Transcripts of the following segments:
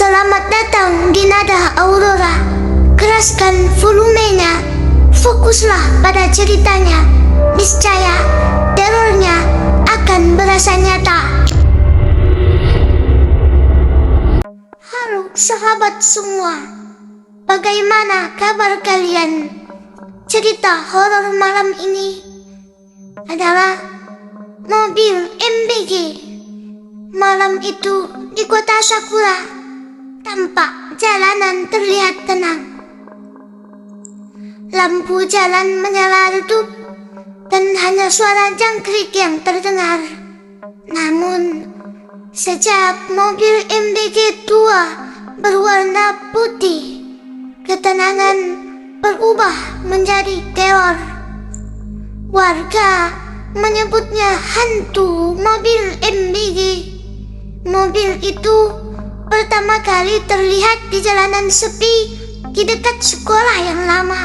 Selamat datang di Nada Aurora. Keraskan volumenya, fokuslah pada ceritanya. Niscaya terornya akan berasa nyata. Halo sahabat semua, bagaimana kabar kalian? Cerita horor malam ini adalah mobil MBG. Malam itu di kota Sakura, tampak jalanan terlihat tenang. Lampu jalan menyala redup dan hanya suara jangkrik yang terdengar. Namun, sejak mobil MBG tua berwarna putih, ketenangan berubah menjadi teror. Warga menyebutnya hantu mobil MBG. Mobil itu pertama kali terlihat di jalanan sepi di dekat sekolah yang lama.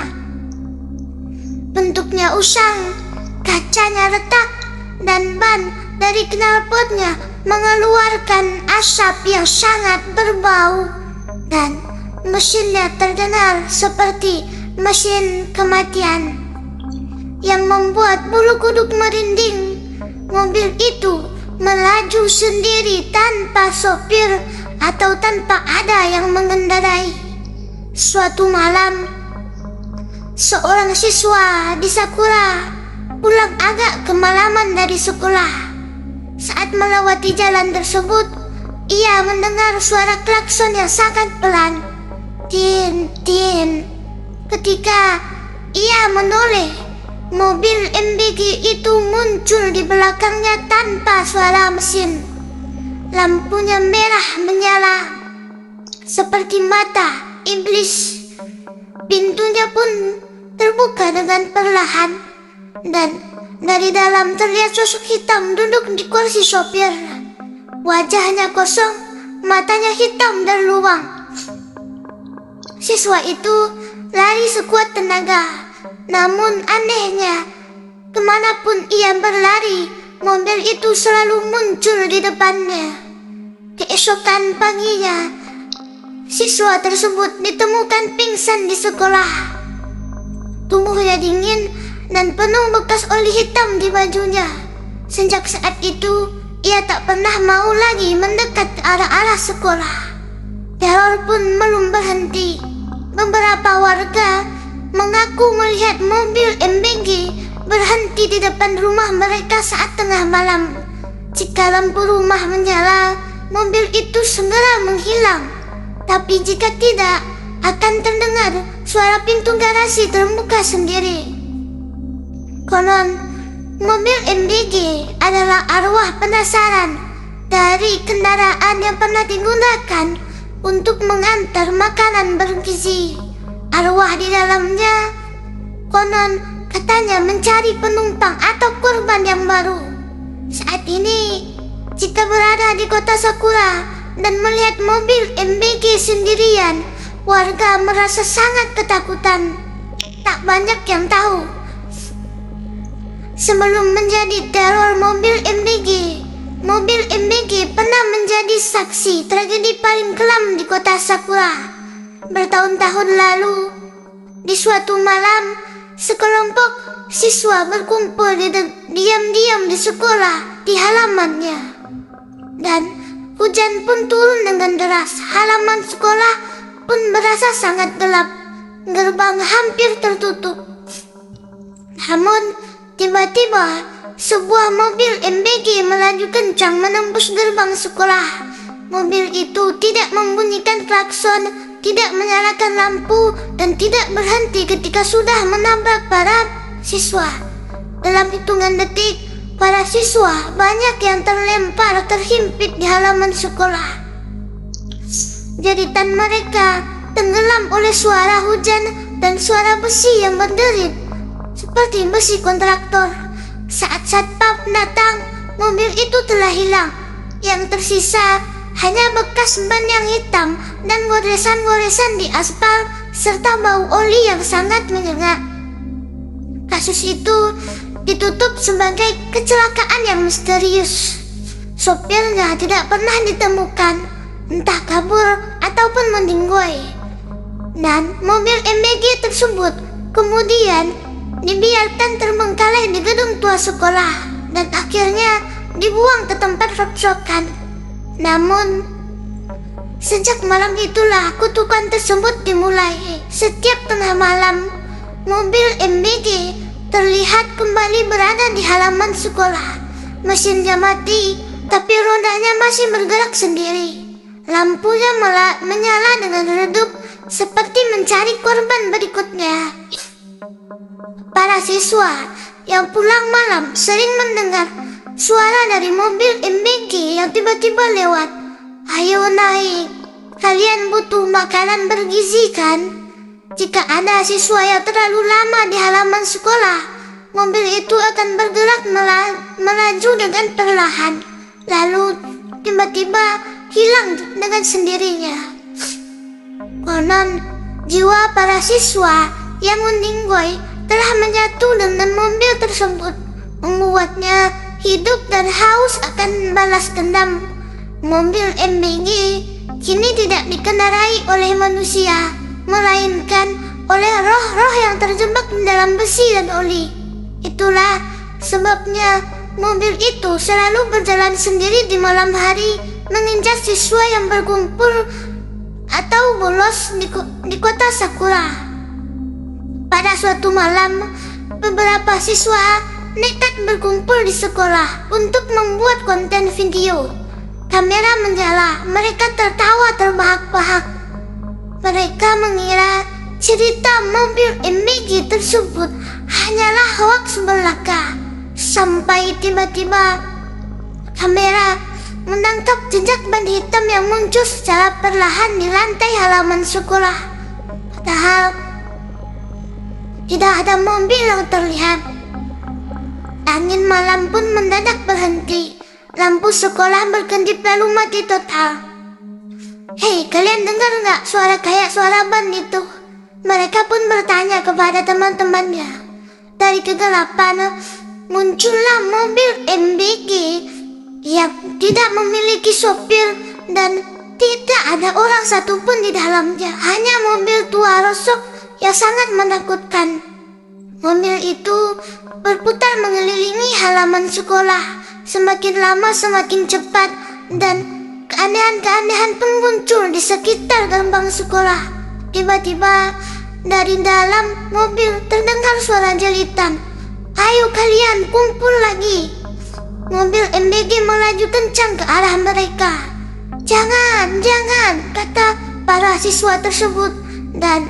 Bentuknya usang, kacanya retak, dan ban dari knalpotnya mengeluarkan asap yang sangat berbau, dan mesinnya terdengar seperti mesin kematian yang membuat bulu kuduk merinding. Mobil itu melaju sendiri tanpa sopir atau tanpa ada yang mengendarai. Suatu malam, seorang siswa di Sakura pulang agak kemalaman dari sekolah. Saat melewati jalan tersebut, ia mendengar suara klakson yang sangat pelan. Tin, tin. Ketika ia menoleh, mobil MBG itu muncul di belakangnya tanpa suara mesin. Lampunya merah menyala seperti mata iblis. Pintunya pun terbuka dengan perlahan, dan dari dalam terlihat sosok hitam duduk di kursi sopir. Wajahnya kosong, matanya hitam dan luwang. Siswa itu lari sekuat tenaga. Namun anehnya, kemanapun ia berlari, mobil itu selalu muncul di depannya. Keesokan paginya, siswa tersebut ditemukan pingsan di sekolah. Tubuhnya dingin dan penuh bekas oli hitam di bajunya. Sejak saat itu, ia tak pernah mau lagi mendekat ke arah-arah sekolah. Teror pun belum berhenti. Beberapa warga mengaku melihat mobil MBG berhenti di depan rumah mereka saat tengah malam. Jika lampu rumah menyala, mobil itu segera menghilang. Tapi jika tidak, akan terdengar suara pintu garasi terbuka sendiri. Konon, mobil MBG adalah arwah penasaran dari kendaraan yang pernah digunakan untuk mengantar makanan bergizi. Arwah di dalamnya konon katanya mencari penumpang atau korban yang baru. Saat ini, jika berada di kota Sakura dan melihat mobil MBG sendirian, warga merasa sangat ketakutan. Tak banyak yang tahu, sebelum menjadi teror mobil MBG pernah menjadi saksi tragedi paling kelam di kota Sakura. Bertahun-tahun lalu, di suatu malam, sekelompok siswa berkumpul diam-diam di sekolah di halamannya. Dan hujan pun turun dengan deras. Halaman sekolah pun berasa sangat gelap. Gerbang hampir tertutup. Namun, tiba-tiba sebuah mobil MBG melaju kencang menembus gerbang sekolah. Mobil itu tidak membunyikan klakson, tidak menyalakan lampu, dan tidak berhenti ketika sudah menabrak para siswa. Dalam hitungan detik, para siswa banyak yang terhimpit di halaman sekolah. Jeritan mereka tenggelam oleh suara hujan dan suara besi yang berderit seperti besi kontraktor. Saat satpam datang, mobil itu telah hilang. Yang tersisa hanya bekas ban yang hitam dan goresan-goresan di aspal serta bau oli yang sangat menyengat. Kasus itu ditutup sebagai kecelakaan yang misterius. Sopirnya tidak pernah ditemukan, entah kabur atau ataupun meninggoy. Dan mobil MBG tersebut kemudian dibiarkan terbengkalai di gedung tua sekolah dan akhirnya dibuang ke tempat roksokan. Namun, sejak malam itulah kutukan tersebut dimulai. Setiap tengah malam, mobil MBG terlihat kembali berada di halaman sekolah. Mesinnya mati, tapi rodanya masih bergerak sendiri. Lampunya menyala dengan redup, seperti mencari korban berikutnya. Para siswa yang pulang malam sering mendengar suara dari mobil MBG yang tiba-tiba lewat. "Ayo naik, kalian butuh makanan bergizi kan?" Jika ada siswa yang terlalu lama di halaman sekolah, mobil itu akan bergerak melaju dengan perlahan, lalu tiba-tiba hilang dengan sendirinya. Konon, jiwa para siswa yang meninggoy telah menyatu dengan mobil tersebut, membuatnya hidup dan haus akan balas dendam. Mobil MBG kini tidak dikendarai oleh manusia, melainkan oleh roh-roh yang terjebak di dalam besi dan oli. Itulah sebabnya mobil itu selalu berjalan sendiri di malam hari, mengincar siswa yang berkumpul atau bolos di kota Sakura. Pada suatu malam, beberapa siswa nekat berkumpul di sekolah untuk membuat konten video. Kamera menyala, mereka tertawa terbahak-bahak. Mereka mengira cerita mobil MBG tersebut hanyalah hoaks belaka. Sampai tiba-tiba kamera menangkap jejak ban hitam yang muncul secara perlahan di lantai halaman sekolah. Padahal tidak ada mobil yang terlihat. Angin malam pun mendadak berhenti. Lampu sekolah berkedip lalu mati total. "Hei, kalian dengar nggak suara kayak suara ban itu?" Mereka pun bertanya kepada teman-temannya. Dari kegelapan muncullah mobil MBG yang tidak memiliki sopir dan tidak ada orang satupun di dalamnya. Hanya mobil tua rosok yang sangat menakutkan. Mobil itu berputar mengelilingi halaman sekolah. Semakin lama semakin cepat, dan keanehan-keanehan pun muncul di sekitar gerbang sekolah. Tiba-tiba dari dalam mobil terdengar suara jeritan. "Ayo kalian kumpul lagi." Mobil MBG melaju kencang ke arah mereka. Jangan, kata para siswa tersebut. Dan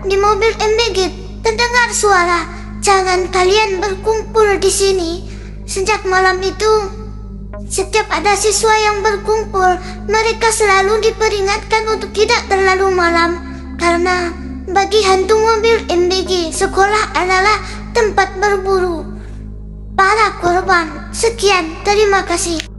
di mobil MBG terdengar suara, "Jangan kalian berkumpul di sini." Sejak malam itu, setiap ada siswa yang berkumpul, mereka selalu diperingatkan untuk tidak terlalu malam. Karena bagi hantu mobil MBG, sekolah adalah tempat berburu para korban. Sekian, terima kasih.